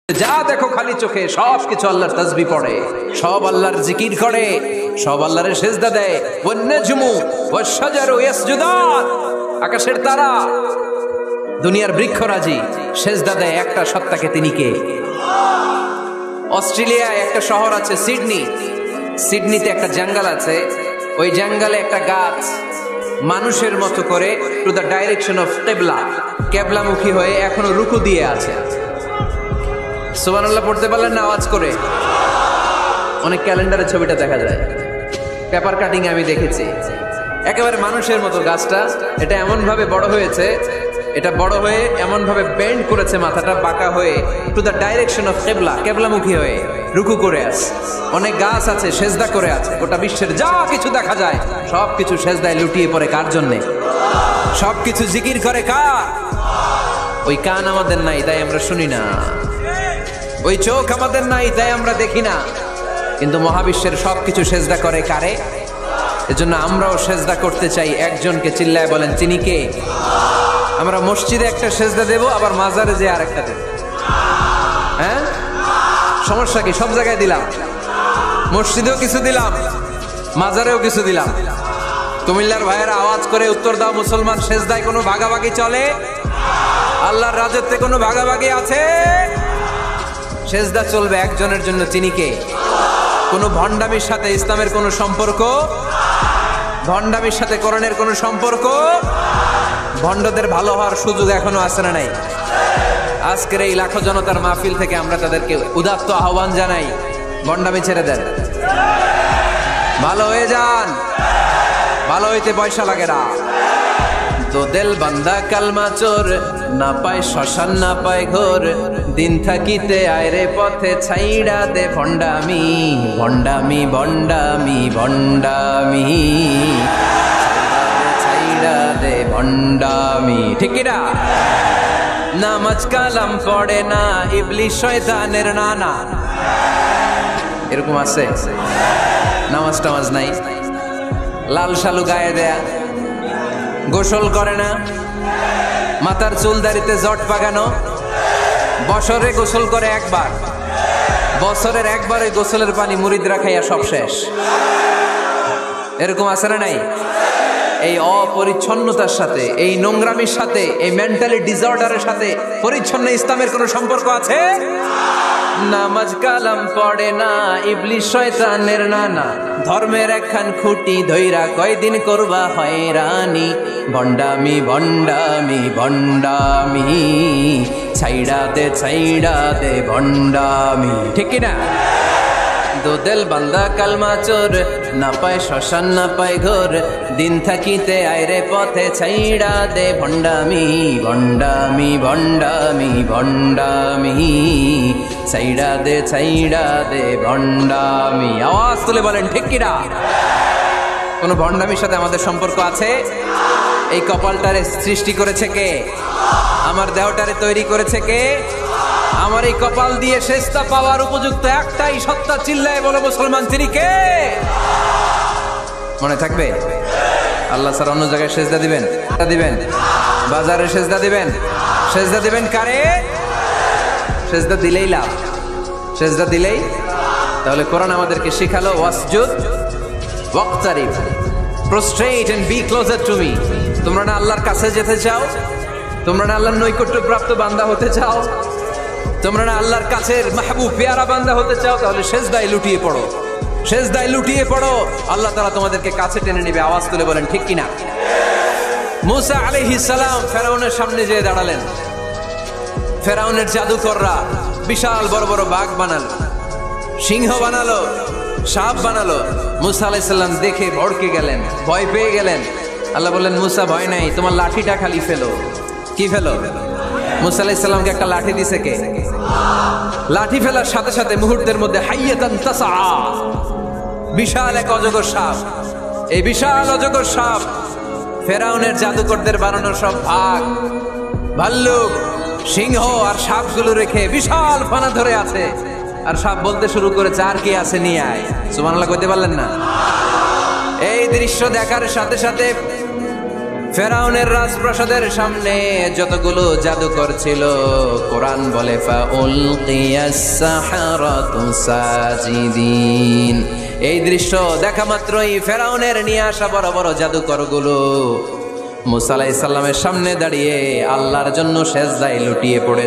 যা দেখো খালি চোখে সব কিছু আল্লাহর তাসবিহ পড়ে, সব আল্লাহর জিকির করে, সব আল্লাহর সিজদা দেয়। ওয়ান নাজমু ওয়াশ শাজারু ইয়াসজুদান, আকাশের তারা, দুনিয়ার বৃক্ষরাজি সিজদা দেয় একটা সত্তাকে। তিনি কে? অস্ট্রেলিয়ায় একটা শহর আছে সিডনি, সিডনিতে একটা জঙ্গল আছে। ওই জঙ্গলে একটা গাছ মানুষের মতো করে টু দ্য ডাইরেকশন অফ কিবলা, কিবলামুখী হয়ে এখনো রুকু দিয়ে আছে। সুবহানাল্লাহ পড়তে পারলেন না আওয়াজ করে? অনেক ক্যালেন্ডারে ছবিটা দেখা যায়, পেপার কাটিং আমি দেখেছি। একেবারে মানুষের মতো গাছটা, এটা এমন ভাবে বড় হয়েছে, এটা বড় হয়ে এমন ভাবে বেন্ড করেছে, মাথাটা বাঁকা হয়ে টু দ্য ডাইরেকশন অফ কিবলা, কিবলামুখী হয়ে রুকু করে আছে। অনেক গাছ আছে সেজদা করে আছে। গোটা বিশ্বের যা কিছু দেখা যায় সব কিছু সেজদায় লুটিয়ে পড়ে কার জন্যে? সব কিছু জিকির করে কার? ওই কান আমাদের নাই তাই আমরা শুনি না, ওই চোখ আমাদের নাই তাই আমরা দেখি না, কিন্তু মহাবিশ্বের সবকিছু সেজদা করে কারে? এজন্য আমরাও সেজদা করতে চাই একজনকে। চিল্লায় বলেন তিনি কে? আমরা মসজিদে একটা সেজদা দেব, আবার মাজারে যে আরেকটা দেব। হ্যাঁ, সমস্যা কি? সব জায়গায় দিলাম, মসজিদেও কিছু দিলাম, মাজারেও কিছু দিলাম। কুমিল্লার ভাইয়েরা আওয়াজ করে উত্তর দাও, মুসলমান সেজদায় কোনো ভাগাভাগি চলে? আল্লাহর রাজত্বে কোনো ভাগাভাগি আছে? সেজদা চলবে একজনের জন্য, তিনি কে? কোনো ভণ্ডামির সাথে ইসলামের কোনো সম্পর্ক? ভণ্ডামির সাথে কোরআনের কোনো সম্পর্ক? ভণ্ডদের ভালো হওয়ার সুযোগ এখনো আছে না নাই? আজকের এই লাখো জনতার মাহফিল থেকে আমরা তাদেরকে উদাত্ত আহ্বান জানাই, ভণ্ডামি ছেড়ে দেন, ভালো হয়ে যান। ভালো হইতে পয়সা লাগে না। দো দিল বান্দা কালমা চোর, না পায় শ্মশান না পায় ঘোর, দিন থাকিতে আয়রে পথে ছাইড়া দে ভণ্ডামি, ভণ্ডামি ভণ্ডামি ভণ্ডামি, ছাইড়া দে ভণ্ডামি। ঠিক কিনা? নামাজ কালাম পড়ে না, ইবলিশ শয়তানের নানা। এরকম আছে? নামাজ টামাজ নাই, লাল শালু গায়ে দেয়া, গোসল করে না, মাথার চুল দাড়িতে জট পাকানো, বছরে গোসল করে একবার, বছরের একবারে গোসলের পানি মুরিদরা খাইয়া সব শেষ। এরকম আছে না নাই? এই অপরিচ্ছন্নতার সাথে, এই নোংরামির সাথে, এই মেন্টালি ডিসঅর্ডারের সাথে পরিচ্ছন্ন ইসলামের কোনো সম্পর্ক আছে? নামাজ কালাম পড়ে না, ইবলিশ শয়তানের নানা, ধর্মের একখান খুঁটি ধইরা কয়দিন করবা হয়রানি, ভণ্ডামি ভণ্ডামি ভণ্ডামি, ছাইড়া দে ভণ্ডামি। ঠিক কিনা? দো দিল বান্দা কালমা চোর, না পায় শ্মশান না পায় ঘোর, দিন থাকিতে আয়রে পথে ছাইড়া দে ভণ্ডামি, ভণ্ডামি ভণ্ডামি ভণ্ডামি, ছাইড়া দে ভণ্ডামি। আওয়াজ তুলে বলেন ঠিক কিনা? কোন ভণ্ডামির সাথে আমাদের সম্পর্ক আছে? এই কপালটারে সৃষ্টি করেছে কে? আমার দেহটারে তৈরি করেছে কে? আমার এই কপাল দিয়ে সেজদা পাওয়ার উপযুক্ত একটাই সত্তা। চিল্লায় বলে মুসলমান তিনি কে? মনে থাকবে? আল্লাহ ছাড়া অন্য জায়গায় সেজদা দিবেন? দিবেন বাজারে সেজদা দিবেন? সেজদা দিবেন কারে? সেজদা দিলেই লাভ, সেজদা দিলেই। তাহলে কোরআন আমাদেরকে শিখালো ওয়াসজুদ ওয়াকতারিব, prostrate and be closer to me. তোমরা না আল্লাহর কাছে যেতে চাও? তোমরা না আল্লাহর নৈকট্যপ্রাপ্ত বান্দা হতে চাও? তোমরা না আল্লাহর কাছের মাহবুব পেয়ারা বান্দা হতে চাও? তাহলে সেজদায় লুটিয়ে পড়ো, সেজদায় লুটিয়ে পড়ো। আল্লাহ তাআলা তোমাদেরকে কাছে টেনে নেবে। আওয়াজ তুলে বলেন ঠিক কিনা? মুসা আলাইহিস সালাম ফেরাউনের সামনে যেয়ে দাঁড়ালেন। ফেরাউনের জাদুকররা বিশাল বড় বড় বাঘ বানালো, সিংহ বানালো, সাপ বানালো। মুসা আলাইহিস সালাম দেখে ভড়কে গেলেন, ভয় পেয়ে গেলেন। আল্লাহ বললেন মুসা ভয় নাই, তোমার লাঠিটা খালি ফেলো। কি ফেলো? মুসা আলাইহিস সালামকে একটা লাঠি দিছে কে? লাঠি ফেলার সাথে সাথে মুহূর্তের মধ্যে হাইয়াতান তাসআ, বিশাল এক অজগর সাপ। এই বিশাল অজগর সাপ ফেরাউনের জাদুকরদের বানানো সব ভাগ, ভাল্লুক, সিংহ আর সাপগুলো রেখে বিশাল ফানা ধরে আছে। আর সাপ বলতে শুরু করেছে, আর কি আছে নিয়ে আয়। সুবহানাল্লাহ কইতে পারলেন না? এই দৃশ্য দেখার সাথে সাথে ফেরাউনের রাজপ্রাসাদের সামনে যতগুলো জাদুকর ছিল, কোরআন বলে ফাউলকিয়াস সাহারাতু সাজিদিন। এই দৃশ্য দেখা মাত্রই ফেরাউনের নিয়ে আসা বড় বড় জাদুকরগুলো মুসা আলাইহিস সালামের সামনে দাঁড়িয়ে আল্লাহর জন্য সেজদায় লুটিয়ে পড়ে